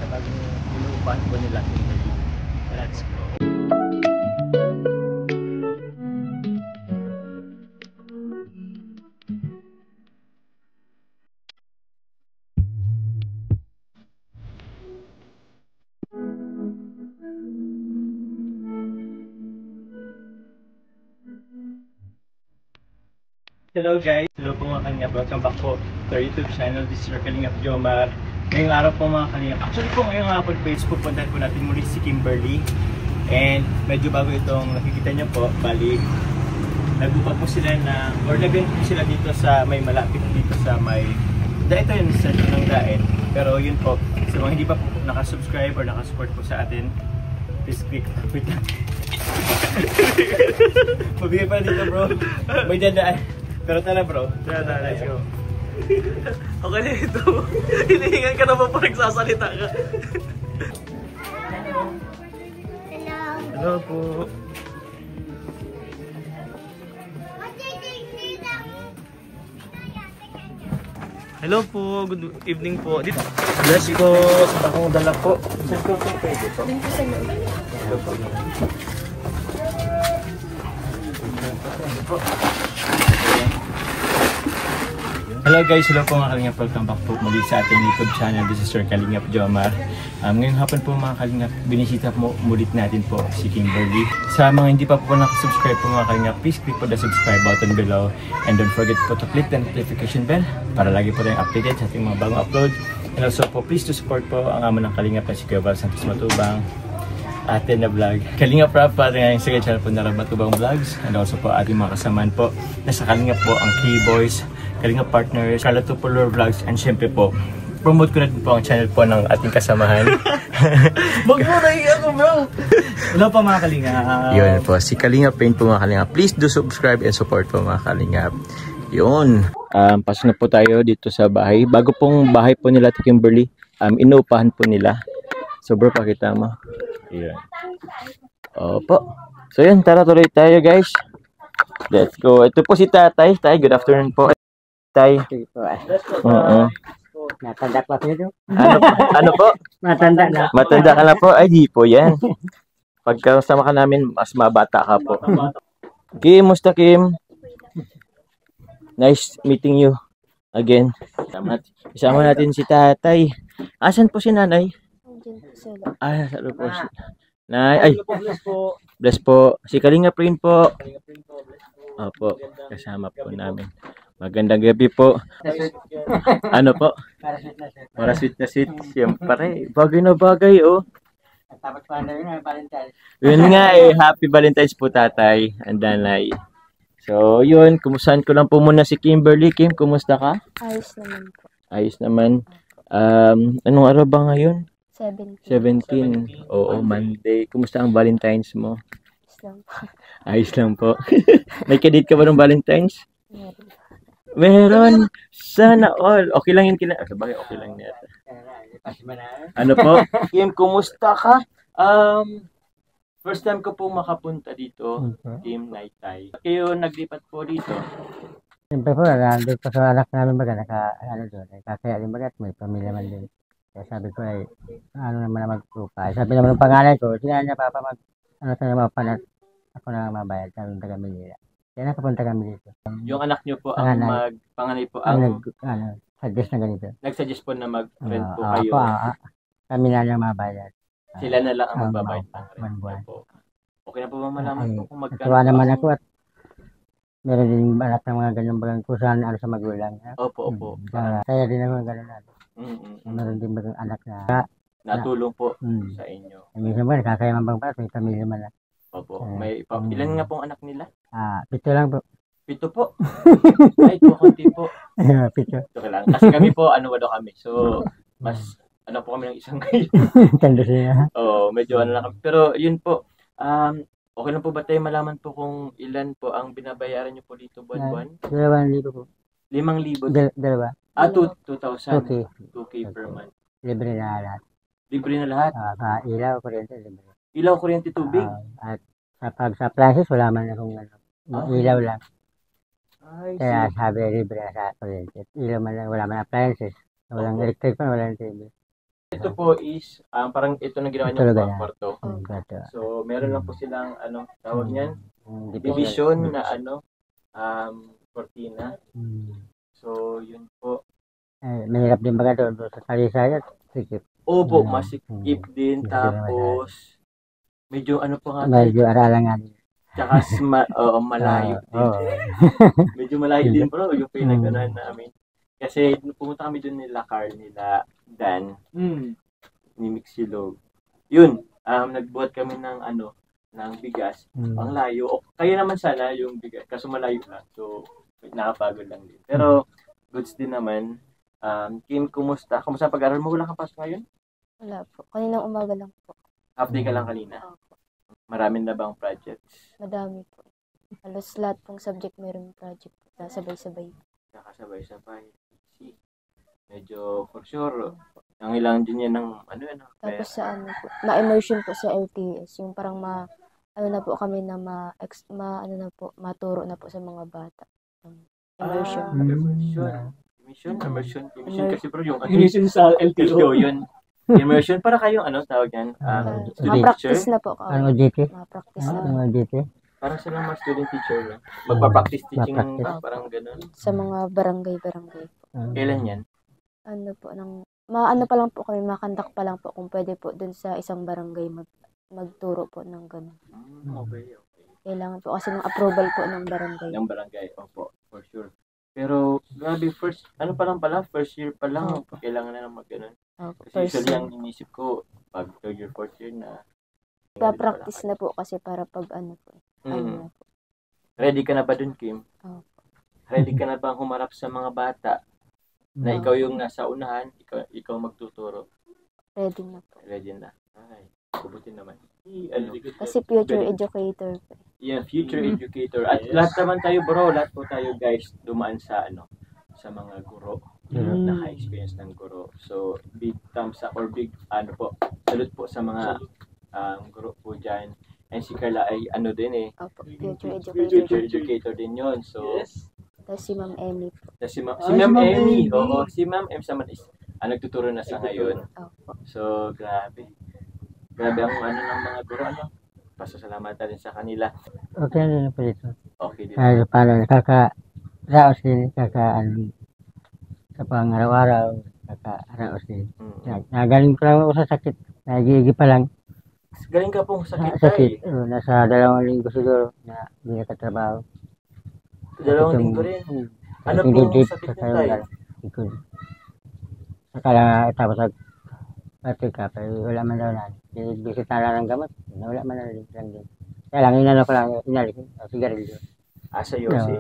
sa bagong inuupahan po nila. Let's go. Hello guys! Hello po mga kalingap. Welcome back po to our YouTube channel. This is your Kalingap Jomar. Ngayong araw po mga kalingap. Actually po ngayong araw page pupuntahan po natin muli si Kimberly. And medyo bago itong nakikita nyo po. Bali, nagbuka po sila na, or nag-event po sila dito sa may malapit dito sa may, ito yun sa ng daet. Pero yun po, sa mga hindi pa po nakasubscribe or nakasupport po sa atin, please click. Wait lang. Mabigay pa dito bro. May dadaan. Pero tara bro, tara, let's go. Okay na ito. Hinihingan ka naman pa nagsasalita ka. Hello. Hello po. Hello po, good evening po. Dito. Bless ko. Akong dala po. Saan ko pwede po? Dito sa loob. Hello po. Hello guys, hello po mga Kalingap. Welcome back po muli sa ating YouTube channel. This is Sir Kalingap Jomar. Ngayong hapon po mga Kalingap, binisita po mulit natin po si Kimberly. Sa mga hindi pa po nakasubscribe po mga Kalingap, please click po the subscribe button below. And don't forget po to click the notification bell para lagi po tayong updated sa ating mga bagong upload. And also po, please to support po ang amo ng Kalingap na si Kuya Val Santos Matubang. Atin na vlog. Kalingap Rap po ating ngayong second channel po na Matubang Vlogs. And also po ating mga kasamaan po na sa Kalingap po ang K-Boys, Kalingap Partners, Carla Tupolor Vlogs, and syempre po, promote ko na din po ang channel po ng ating kasamahan. Wag mo naiiyak ko bro. Hello po mga Kalingap. Yun po, si Kalingap Paint po mga Kalingap. Please do subscribe and support po mga Kalingap. Yun. Pasok na po tayo dito sa bahay. Bago pong bahay po nila Ate Kimberly, inuupahan po nila. So bro, pakita mo. Yun. Opo. So yun, tara tuloy tayo guys. Let's go. Ito po si Tatay. Tay, good afternoon po. Tay. Oo. Matanda pa sila. Ano po? Matanda na. Matanda ka na po? Ay, di po yan. Pagkasama ka namin, mas mabata ka po. Kim, musta Kim? Nice meeting you again. Isama natin si Tatay. Asan po si Nanay? Sa loob po si Nay. Ay, bless po. Si Kalingap rin po. Opo, kasama po namin. Magandang gabi po. Ano po? Para sweet na sweet. Siyempre, bagay na bagay oh. Tapos pa na yun, Valentine's. Yun nga Happy Valentine's po Tatay and Nanay. So, yun, kumustahan ko lang po muna si Kimberly. Kim, kumusta ka? Ayos naman po. Ayos naman. Anong araw ba ngayon? 17. 17. Oo, Monday. Kumusta ang Valentine's mo? Islam po. Ayos lang po. May kadate ka ba ng Valentine's? Meron. Meron. Sana all. Okay lang yun Bakit okay lang niya? Ano po? Kim, kumusta ka? First time ko po makapunta dito. Kim, Naitay. Kayo naglipat po dito. Siyempre po, nandun pa sa anak namin baga, doon, kakaya din baga at may pamilya man din. Kaya sabi ko ay, ano naman na magpupa. Sabi naman ng panganay ko, sila niya papa tayo mapanat, ako na mabayad, sabi ng taga-Manila. Kaya nakapunta kami dito. Yung anak nyo po ang panganay po ang suggest na ganito. nagsuggest po na mag-rent po kayo. Kami na lang mabayad. Sila na lang ang magbabayad. Buwan-buwan. Okay na po ba malaman po kung magkano? Natuwa naman ako at meron din anak ng mga ganyan bagang kusahan sa magulang. Opo. Kaya din ako gano'n na. Meron din bagang anak na natulong po sa inyo. minsan ba nakakaya man bang may pamilya man na. Opo. Ilan nga pong anak nila? 7 lang po. 7 po. Ay, konti po. 7. Okay lang. Kasi kami po, kami. So, mas, po kami ng isang kayo. Tanda siya. Medyo lang kami. Pero, yun po. Okay lang po ba tayo malaman po kung ilan po ang binabayaran nyo po dito buwan-buwan? 2,000 po. 5,000? Dalawa. 2,000. 2K per month. Libre na lahat. Libre na lahat? Ilaw, kuryente, libre. Ilaw, kuryente, tubig? At sa appliances, wala man akong ilaw lang. Ay, Kaya sabi libre na sa kuryente. Ilaw man lang, wala man appliances. Walang electric pan, walang TV. Ito po is, parang ito na ginawa niyo Talaga mga yan. kwarto. Kwarto. So, meron lang po silang, tawag niyan, Division. division na cortina. Hmm. So, yun po. Mahirap din baga doon sa Salisaya. Sikip. Opo, Hmm. masikip din. Hindi Tapos, medyo ano po nga tayo. Medyo aralangan. Tsaka malayo din. Oo. Medyo malayo din bro, yung pinag-anan namin. Kasi nung pumunta kami doon nila Carl, nila Dan, ni Mixilog. Yun, nagbuhat kami ng ng bigas. Ang layo. O, kaya naman sana yung bigas, kaso malayo lang. So, nakapagod lang din. Pero, goods din naman. Kim, kumusta? Kumusta pag-aral mo? Wala kang pasok ngayon? Wala po. Kaninang umaga lang po. Half day ka lang kanina. Opo. Marami na bang projects? Madami po. Halos lahat pong subject meron project. Sabay-sabay. Nakasabay-sabay. See? Medyo, for sure, ang ilang din yan ng Tapos sa po, ma-immersion po sa LTS. Yung parang ano na po kami na maturo na po sa mga bata. Immersion. Immersion kasi bro yung Immersion sa LTO. yun. Immersion para kayong tawag yan? Ma-practice na po. Ano GT? Ma-practice na. Ano GT? Parang silang mga student teacher, no? Magpa-practice teaching, Ma-practice. parang ganun. Sa mga barangay po. Kailan yan? Ano po, maano pa lang po kami, makandak pa lang po kung pwede po dun sa isang barangay magturo po ng gano'n. Okay. Kailangan po kasi ng approval po ng barangay. Ng barangay, opo, for sure. Pero, grabe, first year pa lang, kailangan na mag-ganon. Kasi usually ang inisip ko, pag third year, fourth year na, pa-practice na po kasi para pag ano po. Ano na po. Ready ka na ba dun, Kim? Opo. Ready ka na bang humarap sa mga bata na ikaw yung nasa unahan, ikaw magtuturo? Ready na po. Ready na. Ay, kubutin naman. Kasi future educator po. Yeah, future educator. At lahat naman tayo bro, lahat po tayo guys dumaan sa sa mga guro. Naka-experience ng guro. So, big thumbs up or big salute po sa mga guro po dyan. And si Carla ay din eh. Opo, future Future educator. educator din yon. So, Tapos si Ma'am Emmy po. si Ma'am Emmy. Oo, si Ma'am Emmy naman is nagtuturo na sa ngayon. Opo. So, grabe. Grabe ang ng mga guro, Pasasalamatan din sa kanila. Okay na po dito. Okay din. Kahit paano, nakaka-raos din, sa pang-araw-araw, nakaka-raos din. Nagaling ko lang ako sa sakit. Nagigigi pa lang. Galing ka pong sakit Sakit. Nasa 2 linggo siguro na hindi nakatrabaho. 2 linggo rin. Ano Yung pong dibdib, sakit saka niyo tayo? likod. Saka lang tapos check-up, wala man daw na. Bisit na lang ng gamot. Wala man lang din. Kaya lang, inano ko lang, inalis. Sigarilyo. Sa Yossi.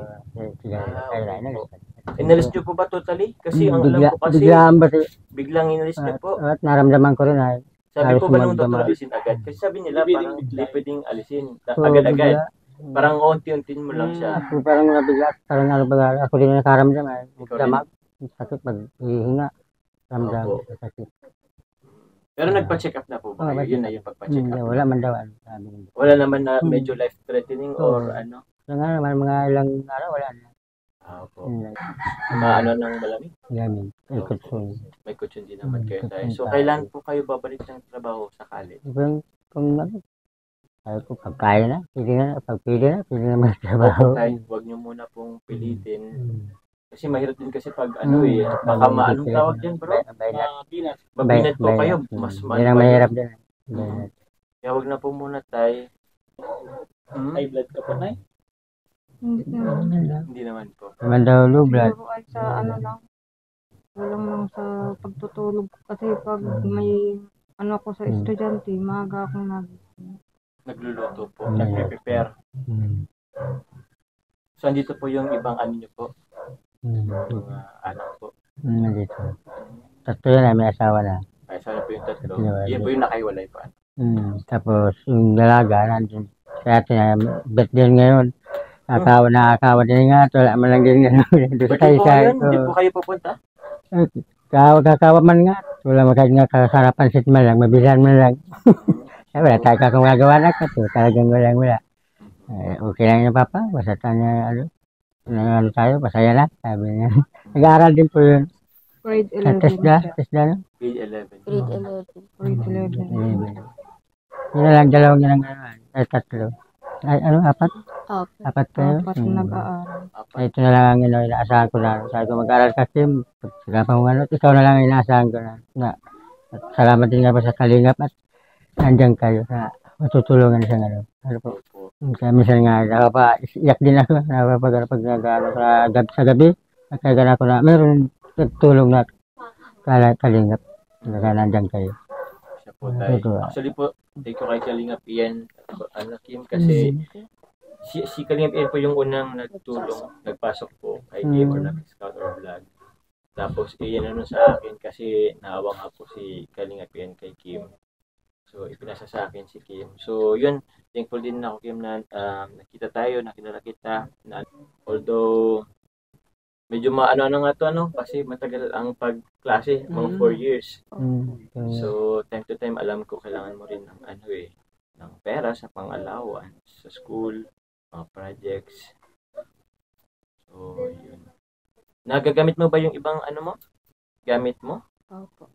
Sigarilyo. Kaya lang, inalis. Inalis niyo po ba totally? Kasi ang alam ko kasi, Biglaan ba siya? biglang inalis niyo po. At naramdaman ko rin ay. Sabi ko ba nung magdama. doktor alisin agad? Kasi sabi nila parang hindi pwedeng alisin. So, Agad-agad. bigla. Parang unti-unti mo lang siya. Ako parang nabigla. Parang nalabaga. Ako din nakaramdam ay. Ikaw Damag. Sakit pag-hihinga. Ramdam. Opo. Sakit. Pero nagpa-check up na po ba? Yun na yung pagpa-check up. Wala man daw. Sabi niya. Wala naman na medyo life-threatening or ano? So nga naman, mga ilang araw, wala na. Opo. Ng malamig? Gamit. Ikutsun. May kutsyon din naman kayo tayo. So, kailan po kayo babalik ng trabaho sa college? Kung ano, sabi ko, pagkaya na, pagpili na magtrabaho. Huwag nyo muna pong pilitin. Kasi mahirap din kasi pag baka anong tawag dyan bro? Mabinat po kayo. Mas Yan ang mahirap din. Kaya huwag na po muna tayo. High blood ka pa, Nay? Hindi naman po. Naman daw low blood. Siguro ay sa lang. Walang lang sa pagtutulog. Kasi pag may ako sa estudyante, maaga akong Nagluluto po. Nagpe-prepare. So, andito po yung ibang nyo po. Mga anak po. Dito. Tatlo yan, may asawa na. Ay, sana po yung tatlo. Yan po yung nakaiwalay pa. Tapos yung dalaga, nandun. Kaya birthday ngayon. Nakakawa din nga. Wala man lang din nga. Hindi po kayo pupunta? Kakawa man nga. Wala magkakaroon nga kasarapan sit man lang. Mabilan man lang. Wala tayo kakang magawa na ka. Talagang wala. Okay lang yung papa. Basta tayo tayo. Masaya na. Sabi niya. Nag-aaral din po yun. Grade Sa 11 siya. Tesla, no? Grade 11. Grade 11. Grade 11. 11. Yun na lang, dalawang yun ang ano, ay tatlo. Ay, ano, apat? Opo. Apat kayo? Dapat nag-aaral. Ay, ito na lang ang inaasahan ko na. Sabi ko mag-aral ka, Kim. Pagkakapang mo, ano, ikaw na lang ang inaasahan ko na. At salamat din nga po sa Kalingap at nandiyan kayo sa matutulungan sa ano. Ano po? Kaya minsan nga, iyak din ako. Pag nag-ano sa gabi, nagkagan ako na mayroon nagtulong na Kalingap. Kaya nandiyan kayo. Siya po tayo. Actually po, thank you kay Kalingap Ian, Kim, kasi si Kalingap Ian po yung unang nagtulong, nagpasok po kay Kim or nag-scout or vlog. Tapos iyan ano sa akin kasi naawa nga po si Kalingap Ian kay Kim. So ipinasa sa akin si Kim. So yun, thankful din ako Kim na nakita tayo, nakilala kita. Although medyo maano nga to kasi matagal ang pagklase, mga 4 years. So time to time alam ko kailangan mo rin ng ng pera sa pang-allowance sa school, mga projects. So yun. Nagagamit mo ba yung ibang mo? Gamit mo? Opo.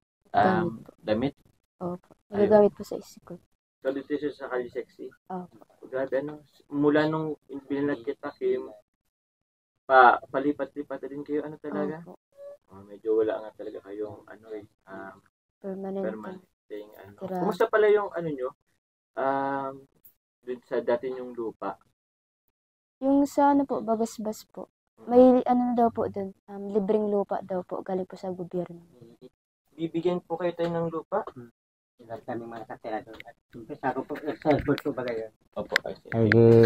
Damit? Opo. Nagagamit po sa school. So dito siya sa Kali Sexy? Opo. Grabe mula nung binilad kita Kim, palipat-lipat din kayo talaga? Opo. Medyo wala nga talaga kayong Permanent. thing. Tira. Kumusta pala yung nyo? Dun sa dati yung lupa? Yung sa po, Bagasbas po. May daw po dun, libreng lupa daw po, galing po sa gobyerno. Bibigyan po kayo tayo ng lupa? Lahat kami mga katira doon. Siyempre sa ako po, sa airport po ba kayo? Opo. Ay di,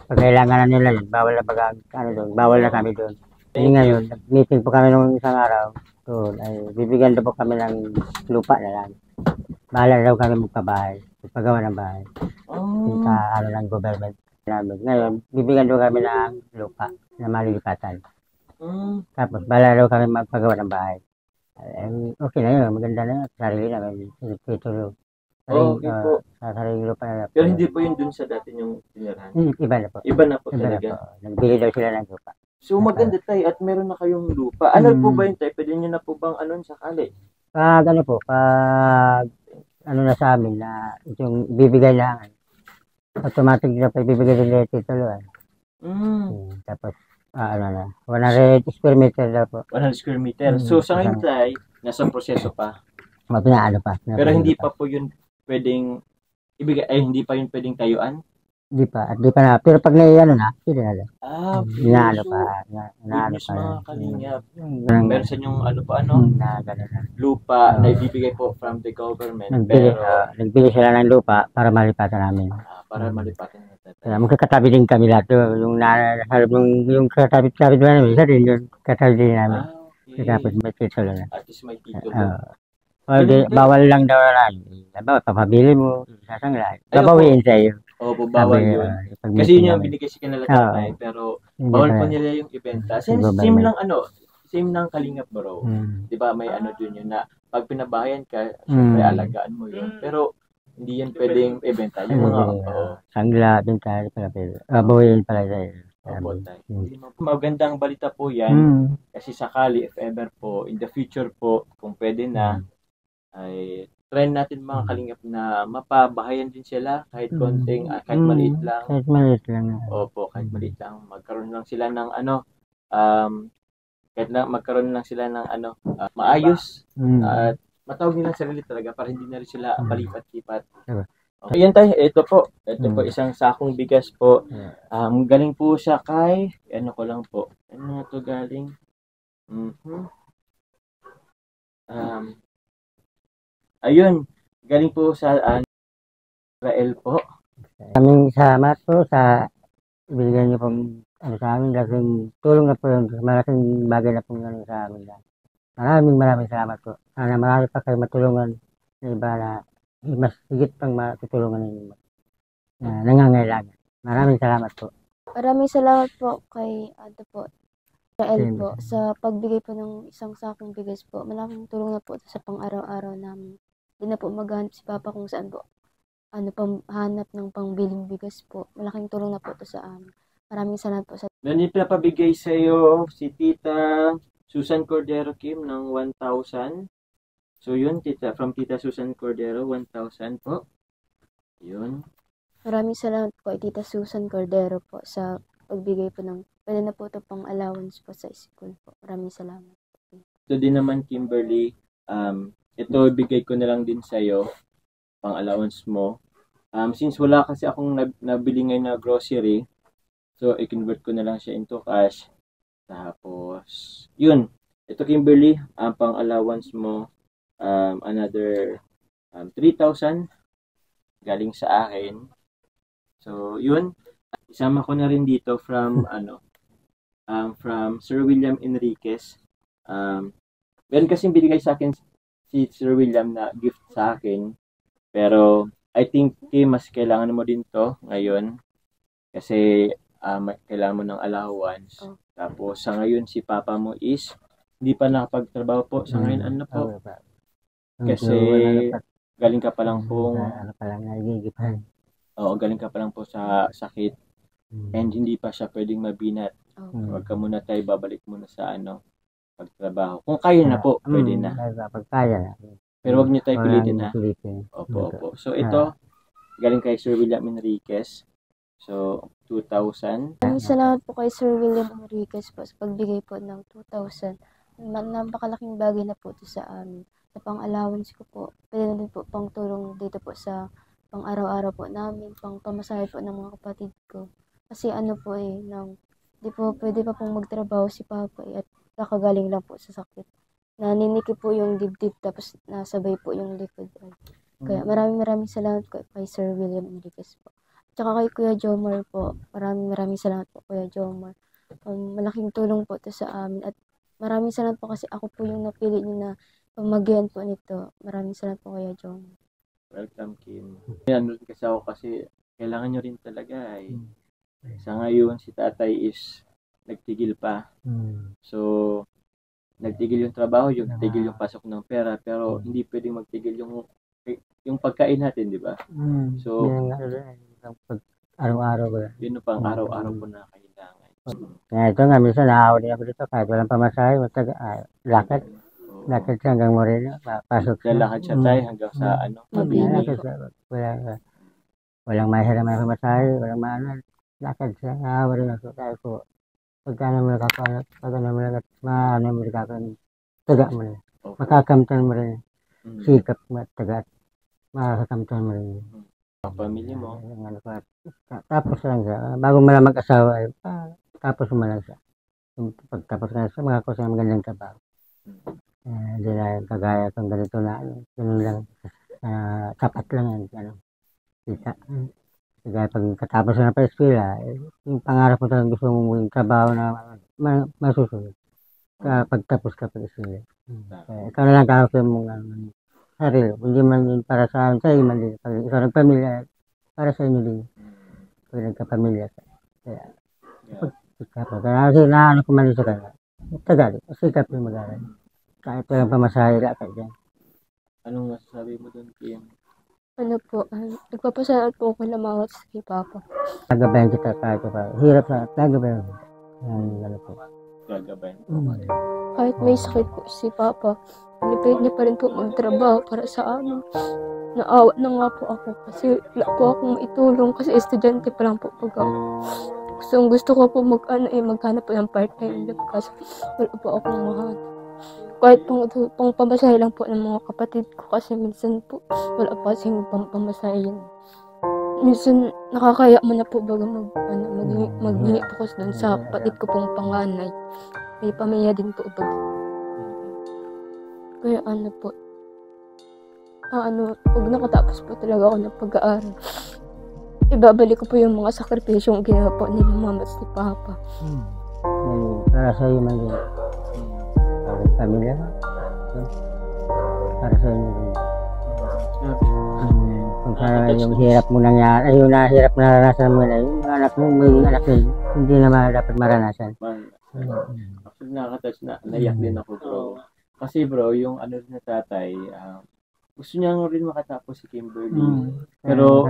pag kailangan na nila yun, bawal na doon, bawal na kami doon. Kasi ngayon, nag-meeting po kami nung isang araw, doon, ay bibigyan daw po kami ng lupa na lang. Bahala daw kami magpabahay, magpagawa ng bahay. Sa ng government namin. Ngayon, bibigyan daw kami ng lupa na malilipatan. Tapos, bahala daw kami magpagawa ng bahay. Okay na yun, maganda na yun. Sarili namin, titulo. Okay po. Sa sarili lupa na lang. Pero hindi po yun dun sa dati yung tinirahan? Iba na po. Iba na po Iba na talaga. po. Nagbili daw sila ng lupa. So maganda tayo at meron na kayong lupa. Ano po ba yun tayo? Pwede nyo na po bang sakali? Pag na sa amin na yung bibigay lang. Automatic na pa ibibigay din na titulo. Tapos, 100 square meter daw po. 100 square meter. So sa ngayon tayo, nasa proseso pa. Pinaano pa. Pero hindi pa po yun pwedeng ibigay, hindi pa yun pwedeng tayuan? Di pa na. Pero pag na sige na lang. Inaano pa. Mga kalingap. Meron Meron sa inyong na gano'n na. lupa na ibibigay po from the government. Nagbili sila ng lupa para malipatan namin. Para malipatan natin. Kaya magkakatabi din kami lahat. Yung katabi namin, isa din yung katabi din namin. Tapos may titulo na. At least may titulo. Bawal lang daw na. Papabili mo, sasangla. Babawiin sa iyo. Opo, bawal yun. Kasi yun yung binigay si kanila tatay, pero bawal po nila yung ibenta. Same lang Kalingap Bro. Di ba may dun yun na pag pinabahayan ka, syempre alagaan mo yun. Pero hindi yan pwedeng ibenta. Yung mga sangla, benta, babawiin pala sa iyo. Opo, tayo. Magandang balita po yan. Kasi sakali, if ever po, in the future po, kung pwede na, ay try natin mga Kalingap na mapabahayan din sila kahit konting, kahit maliit lang. Kahit maliit lang. Opo, kahit maliit lang. Magkaroon lang sila ng magkaroon lang sila ng maayos at matawag nila sarili talaga para hindi na rin sila palipat-lipat. Ayan tayo, ito po isang sakong bigas po. Galing po siya kay, ko lang po. Ano to galing? Ayun, galing po sa Israel po. Kaming salamat po sa ibigay niyo pong sa amin. Laking tulong na po yun. Malaking bagay na po yun sa amin. Maraming salamat po. Sana marami pa kayo matulungan na iba na mas higit pang matutulungan ninyo na nangangailangan. Maraming salamat po. Maraming salamat po kay Israel po sa pagbigay po ng isang sakong bigas po. Malaking tulong na po sa pang-araw-araw namin. Hindi na po maghanap si Papa kung saan po hanap ng pangbiling bigas po. Malaking tulong na po ito sa amin. Maraming salamat po sa Nandito pinapabigay sa iyo si Tita Susan Cordero Kim ng 1,000. So yun, from Tita Susan Cordero, 1,000 po. Yun. Maraming salamat po kay Tita Susan Cordero po sa pagbigay po ng, pwede na po ito pang allowance po sa school po. Maraming salamat. Ito din naman, Kimberly, ito bigay ko na lang din sa'yo, pang allowance mo. Since wala kasi akong nabili ngayon na grocery, so i-convert ko na lang siya into cash. Tapos, yun. Ito, Kimberly, pang allowance mo, another 3,000 galing sa akin. So, yun. Isama ko na rin dito from, from Sir William Enriquez. Meron kasing binigay sa akin si Sir William na gift sa akin. Pero, I think, mas kailangan mo din to ngayon. Kasi, kailangan mo ng allowance. Oh. Tapos, sa ngayon, si Papa mo is hindi pa nakapagtrabaho po. Sa ngayon, ano po? Kasi, galing ka pa lang po. Ano pa lang, nagigipan. Oo, galing ka pa lang po sa sakit. And hindi pa siya pwedeng mabinat. Huwag ka muna tayo, babalik muna sa pagtrabaho. Kung kaya na po, pwede na. Pag kaya na. Pero huwag niyo tayo pilitin na. Pilitin. Opo. So, ito, galing kay Sir William Enriquez. So, 2,000. Maraming salamat po kay Sir William Enriquez po sa pagbigay po ng 2,000. Napakalaking bagay na po ito sa amin. Sa pang-allowance ko po, pwede na din po pang tulong dito po sa pang araw-araw po namin, pang pamasahe po ng mga kapatid ko. Kasi po di po pwede pa pong magtrabaho si Papa at kakagaling lang po sa sakit. Naniniki po yung dibdib tapos nasabay po yung likod. Kaya maraming salamat po kay Sir William Enriquez po. Tsaka kay Kuya Jomar po, maraming salamat po Kuya Jomar. Malaking tulong po ito sa amin at maraming salamat po kasi ako po yung napili niyo na pamagyan po nito. Maraming salamat po Kuya Jomar. Welcome, Kim. Ano kasi ako kasi kailangan nyo rin talaga Sa ngayon, si tatay is nagtigil pa. So, nagtigil yung trabaho, nagtigil yung pasok ng pera, pero hindi pwedeng magtigil yung pagkain natin, di ba? So, araw-araw ko. yun pang araw-araw po na kailangan. Kaya ito nga, minsan naawa din ako dito kahit walang pamasahe, lakad. Lakad siya hanggang Moreno, pasok siya. Lalakad siya tayo hanggang sa Mabini. Walang mahiram na pamasahe, walang maano. Lakad siya, naawa rin ako. Kaya po, pagka naman nakakaano, taga mo rin. Makakamtan mo rin. Sikap mo at taga. Makakamtan mo rin. Ang pamilya mo. Tapos lang siya, bago mo lang mag-asawa, tapos mo lang siya. Pagtapos nga siya, makakuha ng magandang trabaho. Hindi na kagaya kung ganito na, ganun lang, tapat lang yan, kita. Kaya pag katapos na pa eskwela, yung pangarap mo talagang gusto mo yung trabaho na masusunod. Pagtapos ka pa eskwela. Ikaw na lang kakapin mong sarili. Hindi man yun para sa iyo man din. Pag ikaw nagpamilya, para sa inyo din. Pag nagkapamilya ka. Kaya, kasi naano ko man din sa kanya. Tagal, sikap yung mag-aral. Kahit walang pamasahe ka dyan. Anong masasabi mo doon, Kim? Nagpapasalamat po ako na mawat sa kay Papa. Nagabayan kita kahit pa. Hirap sa nagabayan. Ano po. Gagabayan. Kahit may sakit po si Papa, pinipilit niya pa rin po magtrabaho para sa amin. Naawa na nga po ako kasi wala po akong maitulong kasi estudyante pa lang po pag ako. Gusto ko po maghanap po ng part-time job kasi wala po akong mahanap. Kahit pang pamasahe lang po ng mga kapatid ko kasi minsan po wala pa kasing pamasahe yun. Minsan nakakaya mo na po baga maghingi po kasi doon sa kapatid ko pong panganay. May pamilya din po baga. Kaya po, pag nakatapos po talaga ako ng pag-aaral, ibabalik ko po yung mga sakripisyong ginawa po nila mama at si Papa. Para sa iyo man din. Para sa pamilya. Para sa inyo din. Kung sana yung hirap mo nangyari, yung nahirap na naranasan mo na yung anak mo, may anak din, hindi na dapat maranasan. Actually, nakaka-touch na, naiyak din ako, bro. Kasi bro, yung rin na tatay, gusto niya rin makatapos si Kimberly. Pero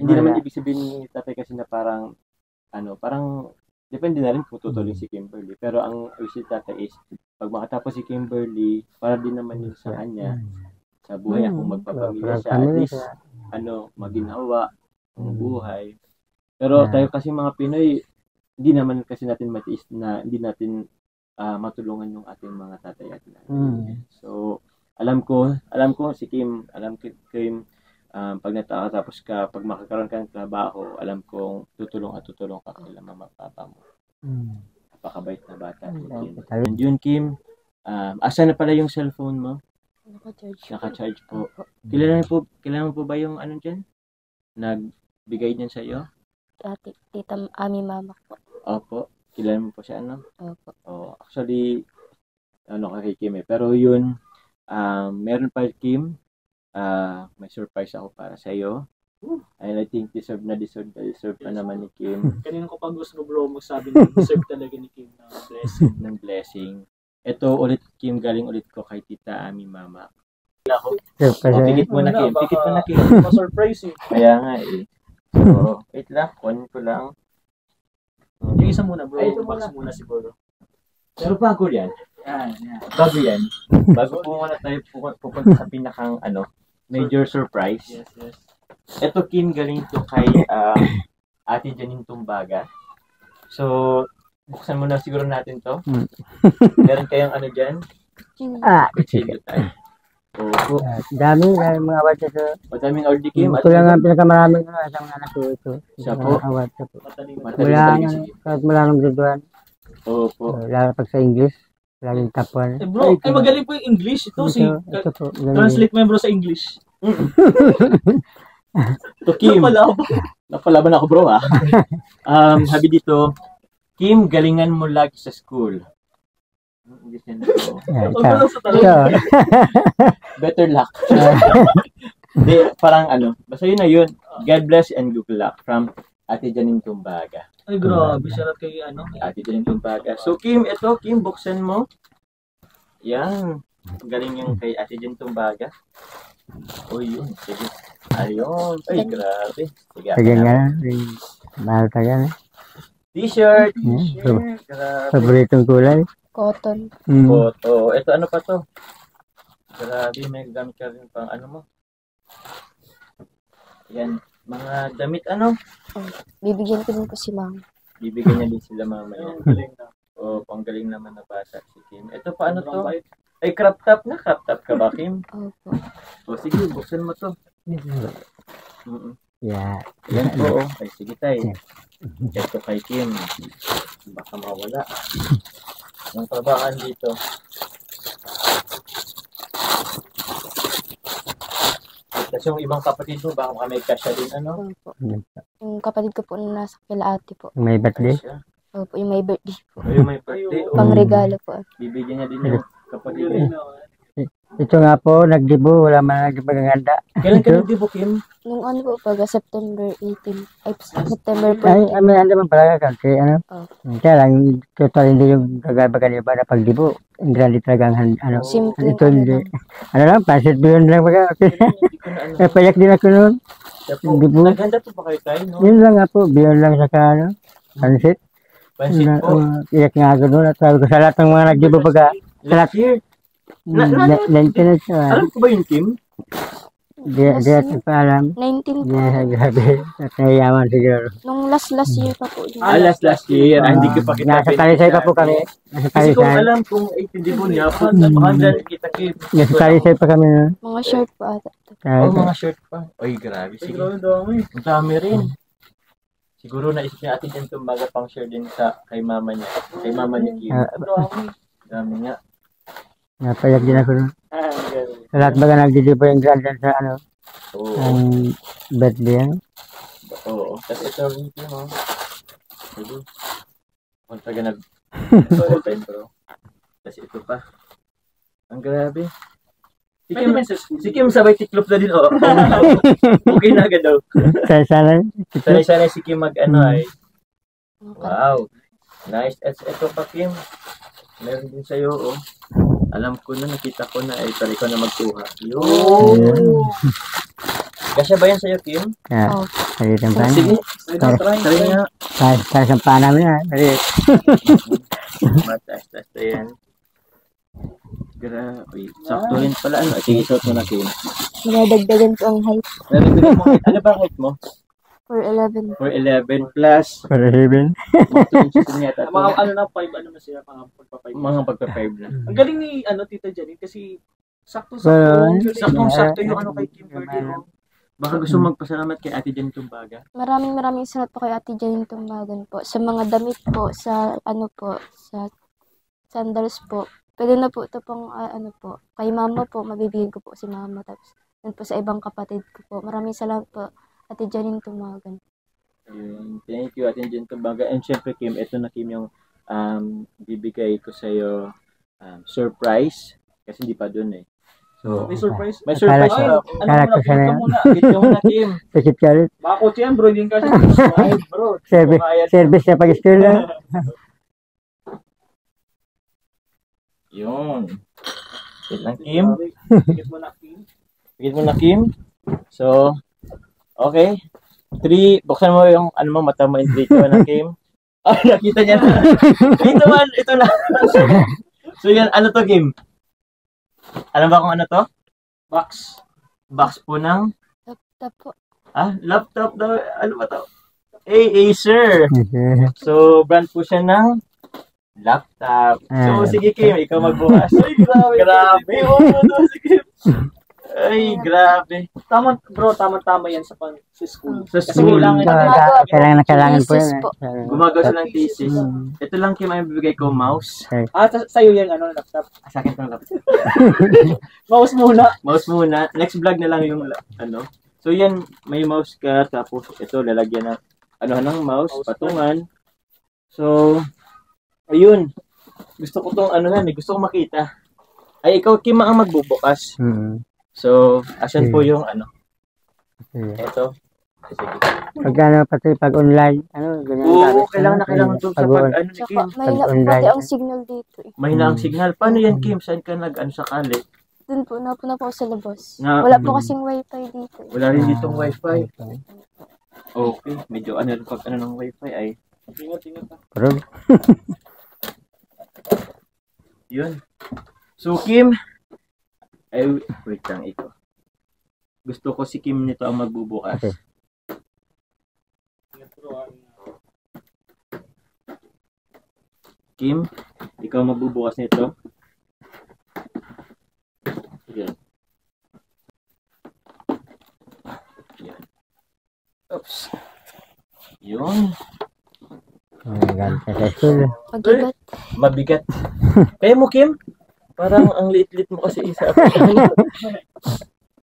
hindi naman ibig sabihin ni tatay kasi na parang depende na rin kung tutuloy si Kimberly. Pero ang wish ni Tata is, pag makatapos si Kimberly, para din naman yun sa kanya, sa buhay kung magpapamilya siya, at least, maginhawa ang buhay. Pero tayo kasi mga Pinoy, hindi naman kasi natin matiis na hindi natin matulungan yung ating mga tatay at nanay. So, alam ko si Kim, pag natatapos ka, pag makakaroon ka ng trabaho, alam kong tutulong ka kay mama papa mo. Napakabait na bata si Kim. And yun, Kim, asa na pala yung cellphone mo? Naka-charge po. Kailangan po ba yung ano dyan? Nagbigay niyan sa iyo? Tita Ami mama po. Opo. Kailangan mo po siya, ano? Opo. Oh, actually, kay Kim eh. Pero yun, meron pa Kim, may surprise ako para sa iyo. And I think deserve pa naman ni Kim. Kanina ko pa gusto bro, magsabi na deserve talaga ni Kim ng blessing. Ito ulit Kim, galing ulit ko kay Tita Ami mama. Surprise. Pikit mo na Kim. Ma-surprise eh. Kaya nga eh. So, wait lang, kunin ko lang. Yung isa muna bro, box muna siguro. Pero bago yan. Bago po muna tayo pupunta sa pinakang major surprise. Yes. Ito Kim, galing to kay Ate Janine Tumbaga. So, buksan muna siguro natin to. Meron kayong dyan? Kuchilyo tayo. Opo. Dami mga award ito. Madaming award ni Kim. Ito lang ang pinakamaraming isang anak ko ito. Siya po. Award siya po. Mataling Mula ng graduan. Opo. Lalo pag sa English. Laging top 1. Bro, magaling po yung English. Ito po. Translate mo bro sa English. Ito Kim. Napalaban ako bro ha. Habi dito, Kim, galingan mo lagi sa school. Better luck. Parang basta yun na yun. God bless and good luck from Ate Janine Tumbaga. Ay grabe, sarap kay Ate Janine Tumbaga. So Kim, buksan mo. Yan. Galing yung kay Ate Janine Tumbaga. O yun, sige. Ayun. Ay, grabe. Sige nga. Mahal ka yan. T-shirt. Grabe. Paboritong kulay. Cotton. Photo. Ito pa to? Grabe, may gamit ka rin pang mo. Yan. Mga damit Bibigyan ko din po si mama. Bibigyan niya din sila mama yan. Panggaling naman na bata si Kim. Ito pa to? Ay, crop top na. Crop top ka ba, Kim? Opo. Sige, buksan mo to. Yeah. Yan po. Ay, sige tayo. Ito kay Kim. Baka mawala. Ang trabahan dito. Kasi yung ibang kapatid mo, baka may kasya din, Opo. Yung kapatid ko po na nasa kila ate po. May birthday? Opo, yung may birthday po. Yung may birthday. Pangregalo po. Bibigyan niya din yung kapatid mo. Ito nga po, nagdibo. Wala man nagpaganganda. Kailan ka nagdibo, Kim? Nung po, pag September 18. Ay, September 14. Ay, may naman pala kasi kaya lang, total hindi yung kagabagan iba na pagdibo. Ang grande talagang Simple. Ito hindi. Lang, pansit biyon lang baga. Payak din ako noon. Dibo. Naghanda po ba kayo tayo, no? Yun lang nga po, biyon lang sa pansit. Pansit po. Iyak nga ako noon at sabi ko sa lahat ng mga nagdibo baga. Last year. Alam ko ba yun, Kim? Di ako pa alam. 19 po. Grabe. At nahiyaman siguro. Nung last year pa po. Last year. Hindi ko pa kita. Nasa Talisay pa po kami. Nasa Kasi kung Talisay. alam kung 18 mo niya, baka dyan kita, Kim. Nasa Talisay pa kami. Mga shirt po ata. Mga shirt pa. Ay, grabe. Sige. Ang dami rin. Siguro naisip niya atin yung Tumbaga pang share din kay mama niya. Kay mama niya, Kim. Dami nga. Napayak din ako nun. Sa lahat baga nagdidipo yung grandson sa ang birthday yan. Oo. Tapos ito rin, Kim, Sige. Kung taga nag-time, bro. Tapos ito pa. Ang grabe. Si Kim sabay tiklop na din, Okay na agad daw. Sanay si Kim ay. Wow. Nice. At ito pa, Kim. Meron din sa'yo, Alam ko na, nakita ko na, try ko na magkuha. Yun. Kasya ba yan sa'yo, Kim? Kaya, Oh. salit ang pan. Sige, Try. try nga. Para sa pan namin yan. Salit. Mataas-taas na yan. Grabe. Sakto rin pala. Ano? Sige, suot mo na, Kim. Nadagdagan po ang height. Nalagyan mo, ano ba height mo? 4'11". 4'11 plus. Para heaven. Mga 2 inches din yata. Mga ano na, 5 ano na sila, mga pagpa-5. Mga pagka-5 na. Ang galing ni Tita Janine kasi Well, saktong-sakto yung ano kay Kimberly. No? Baka gusto magpasalamat kay Ate Jan Tumbaga. Maraming salamat po kay Ate Janine Tumbagan po. Sa mga damit po, sa ano po, sa sandals po. Pwede na po ito pong ano po. Kay mama po, mabibigyan ko po si mama. Tapos yun po sa ibang kapatid ko po. Maraming salamat po Ate Janine Tumbagan. Ayun. Thank you, Ate Jan Tumbaga. And syempre, Kim, ito na Kim yung bibigay ko sa'yo surprise. Kasi hindi pa dun eh. So, May surprise. may surprise. Kala Ay, kala ko siya na yan. Bit ka muna, Kim. Sakit ka rin. Baka kotse yan bro, hindi ka siya. Ay bro. Service na pag-school na. Yun. Wait lang, Kim. Tikit mo na, Kim. Bigyan mo na, Kim. So, okay. 3, buksan mo yung ano mo, mata mo in 3, 2, na, Kim. Ay, nakita niya na. Ito man, ito na. So, yan, ano to, Kim? Alam ba kung ano to? Box. Box po ng, Laptop po. laptop daw. Ano ba to? Acer. So, brand po siya ng laptop. So, sige, Kim, ikaw magbukas. Ay, grabe. Grabe. Sige. Ay, grabe. Tama yan sa school. Sa Kasi school. kailangan Kailangan po Thesis yan. po. Gumagawa siya ng thesis. Ito lang, Kim, ay bibigay ko mouse. sa'yo yan, laptop. Sa akin pang laptop. Mouse muna. Mouse muna. Next vlog na lang yung ano. So, yan, may mouse ka. Tapos, ito, lalagyan ng mouse, patungan. So, ayun. Gusto ko tong gusto ko makita. Ay, ikaw, Kim, ang magbubukas. So, asan po yung Ito. Sige. Pag online, ganyan. Oo, kailangan doon sa pag ni Tsaka, Kim. mahina po online. pati ang signal dito eh. Mahina ang signal. Paano yan, Kim? Saan ka sakali? Dun po, napuna po sa labas. Na- Wala po kasing wifi dito eh. Wala rin ditong wifi. Okay, medyo pag ng wifi ay. Ingat. Pero, Yun. So, Kim, ay, wait lang ito. Gusto ko si Kim nito ang magbubukas. Okay. Kim, ikaw magbubukas nito. Yan. Yan. Oops. Yun. galing ka sa school. Pag-ibat. Mabigat. Kaya mo, Kim? Parang ang liit-liit mo kasi isa.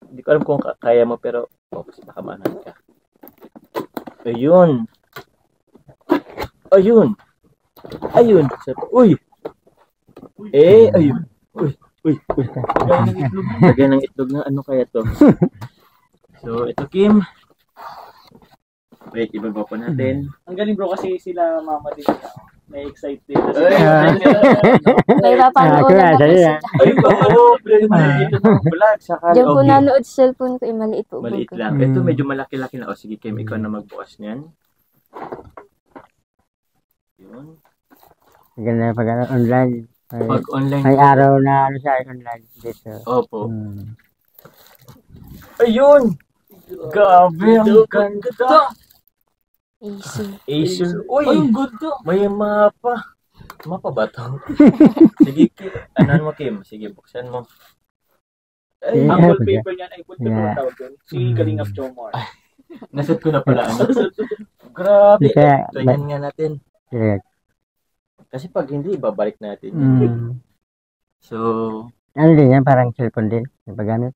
Hindi ko alam kung kaya mo, pero kasi baka maanahan ka. Ayun. Ayun. Ayun. Uy. Ayun. Uy. Lagyan ng itlog na ano kaya to. So, ito, Kim. Wait, ibaba pa natin. Ang galing bro kasi sila mama din. May excited. May papanood na po sila. Ay, baka dito ng vlog. Saka, Diyan po nanood sa cellphone ko, maliit po. maliit po. lang. Ito medyo malaki-laki na. O sige, Kim, ikaw na magbukas niyan. Yun. Ganda pag online. Pag online. May araw na siya online dito. Opo. Ayun! Grabe, ang ganda. Easy. Acer. Uy! Ay, good to. May mapa. Mapa ba to? Sige, Kim. Anan mo, Kim? Sige, buksan mo. Ay, Yeah. Ang wallpaper niyan ay wallpaper Yeah. ang tawag doon. Si Kalingap Jomar. naset ko na pala. Grabe. Kaya, Tingnan nga natin. Correct. Kasi pag hindi, ibabalik natin. So, Ano din yan, parang cellphone din. Yung paggamit.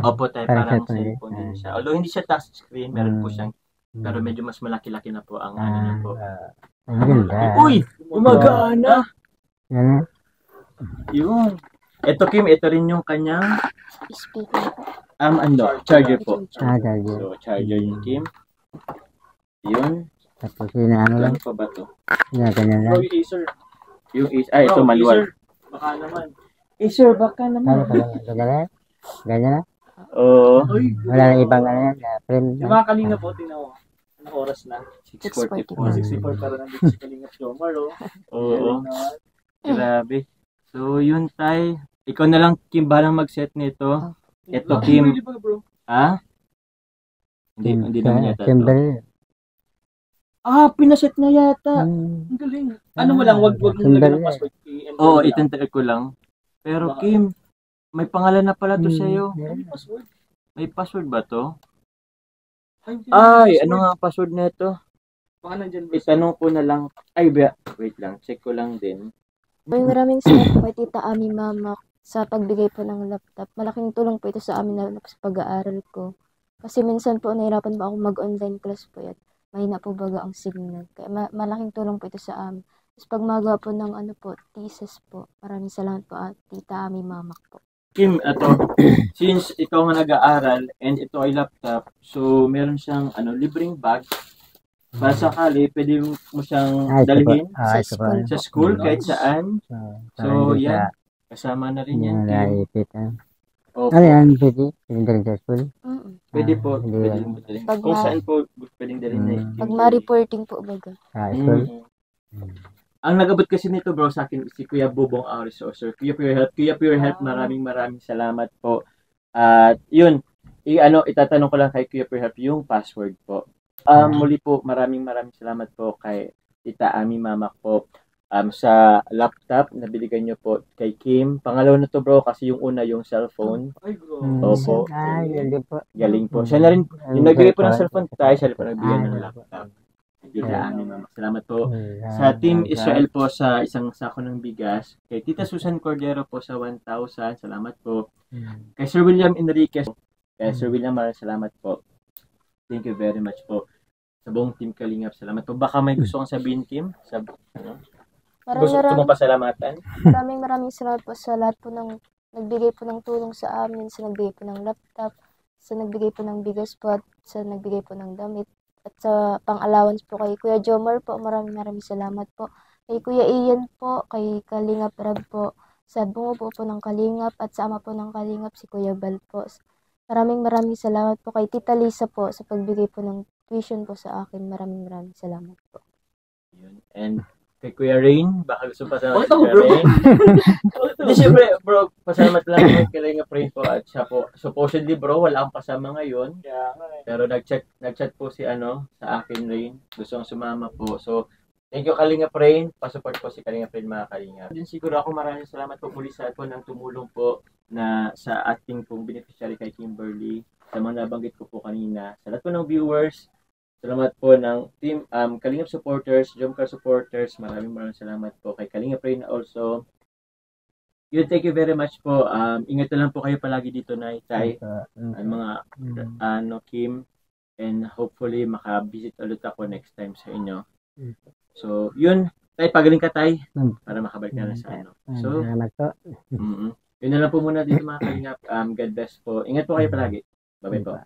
opo tayo, Parang parang cellphone din. cellphone din siya. Although hindi siya touch screen, meron po siyang, pero medyo mas malaki-laki na po ang ano niya po. Ang ganda. Uy! Gumagana! Yan. Yun. Ito, Kim, ito rin yung kanyang Speaker po. charger po. Charger. So, charger yung Kim. Yun. Tapos yun, ano lang. Ano pa ba to? Ganyan Bro, lang. yung Acer. Yung ito, Bro, manual. Acer. Baka naman. Acer, baka Ano naman. pa lang. Ganyan na. Ganyan na. Oo. Wala na ibang ano yan. Friend. Yung mga kalinga po, tingnan mo. Anong oras na? 6:44. 164 para nandito si Kalingap Jomar, oh. Oo. Grabe. So, yun, Tay. Ikaw na lang, Kim, balang mag-set nito. Ito, Kim. Pwede ba, bro? Ha? Hindi naman yata to. Kimberly. Pinaset na yata. Ang galing. Ano mo lang, wag mo lagyan ng password. Oo, itenter ko lang. Pero, Baka- Kim, may pangalan na pala to sa'yo. Ano yung password? May password ba to? hindi Ay, yung ano password. nga ang password nito? Baka nandyan ba? Itanong ko na lang. Wait lang. Check ko lang din. Maraming salamat po kay Tita Ami Mama sa pagbigay po ng laptop. Malaking tulong po ito sa amin lalo na po sa pag-aaral ko. Kasi minsan po nahirapan po ako mag-online class po yan. Mahina po baga ang signal. Kaya malaking tulong po ito sa amin. Tapos pag magawa po ng thesis po. Maraming salamat po Tita Ami Mama po. Kim, ito. Since ikaw nga nag-aaral and ito ay laptop, so meron siyang libreng bag. Para sakali, pwede mo siyang dalhin Ito po. sa school kahit saan. So, yan. Kasama na rin yan, Yung Kim. naipit. Opo. Ano yan, pwede? Pwede dalhin sa school? Pwede po. Hindi Pwede yan. mo dalhin. Pag Kung ma- saan po pwedeng dalhin na Kim. Pag ma-reporting po baga. Sa school? Ang nagabot kasi nito bro sa akin si Kuya Bubong Auris o Sir Kuya Pure Help, maraming salamat po. At yun, itatanong ko lang kay Kuya Pure Help yung password po. Muli po, maraming salamat po kay Tita Ami Mama po sa laptop na binigyan nyo po kay Kim. Pangalawa na to bro kasi yung una yung cellphone. Ay, bro. Opo. Yun din po. Galing po. Siya na rin, yung nagbigay po ng cellphone tayo, siya rin po nagbigay ng laptop. Tita Ami Mama. Salamat po. Sa Team Israel po sa isang sako ng bigas. Kay Tita Susan Cordero po sa 1,000. Salamat po. Kay Sir William Enriquez. Kay Sir William, maraming salamat po. Thank you very much po. Sa buong Team Kalingap, salamat po. Baka may gusto kang sabihin, Kim? Gusto mo pasalamatan? Maraming salamat po sa lahat po ng nagbigay po ng tulong sa amin, sa nagbigay po ng laptop, sa nagbigay po ng bigas po, at sa nagbigay po ng damit, at sa pang-allowance po kay Kuya Jomar po. Maraming salamat po. Kay Kuya Ian po, kay Kalingap Rab po, sa bumubuo po ng Kalingap, at sa ama po ng Kalingap, si Kuya Bal po. Maraming salamat po kay Tita Lisa po sa pagbigay po ng tuition po sa akin. Maraming salamat po. And kay Kuya Rain, baka gusto pa sa Bakit ako, bro? Hindi, syempre, bro, pasalamat lang kay Kalingap Rain po at siya po. Supposedly, bro, wala akong pasama ngayon. Pero nag-chat po si sa akin, Rain. Gusto kong sumama po. So, thank you, Kalingap Rain. Pasupport po si Kalingap Rain, mga Kalingap. Din siguro ako maraming salamat po muli sa po ng tumulong po na sa ating pong beneficiary kay Kimberly. Sa mga nabanggit ko po kanina. Sa lahat po ng viewers, salamat po ng team Kalingap supporters, Jomcar supporters. Maraming salamat po kay Kalingap Rain also. Thank you very much po. Ingat na lang po kayo palagi dito na Tay. Mga Kim, and hopefully maka-visit ulit ako next time sa inyo. So, yun. Tay, pagaling ka, Tay. Para makabalik na lang sa So, salamat po. yun na lang po muna dito mga Kalingap. God bless po. Ingat po kayo palagi. Bye-bye po.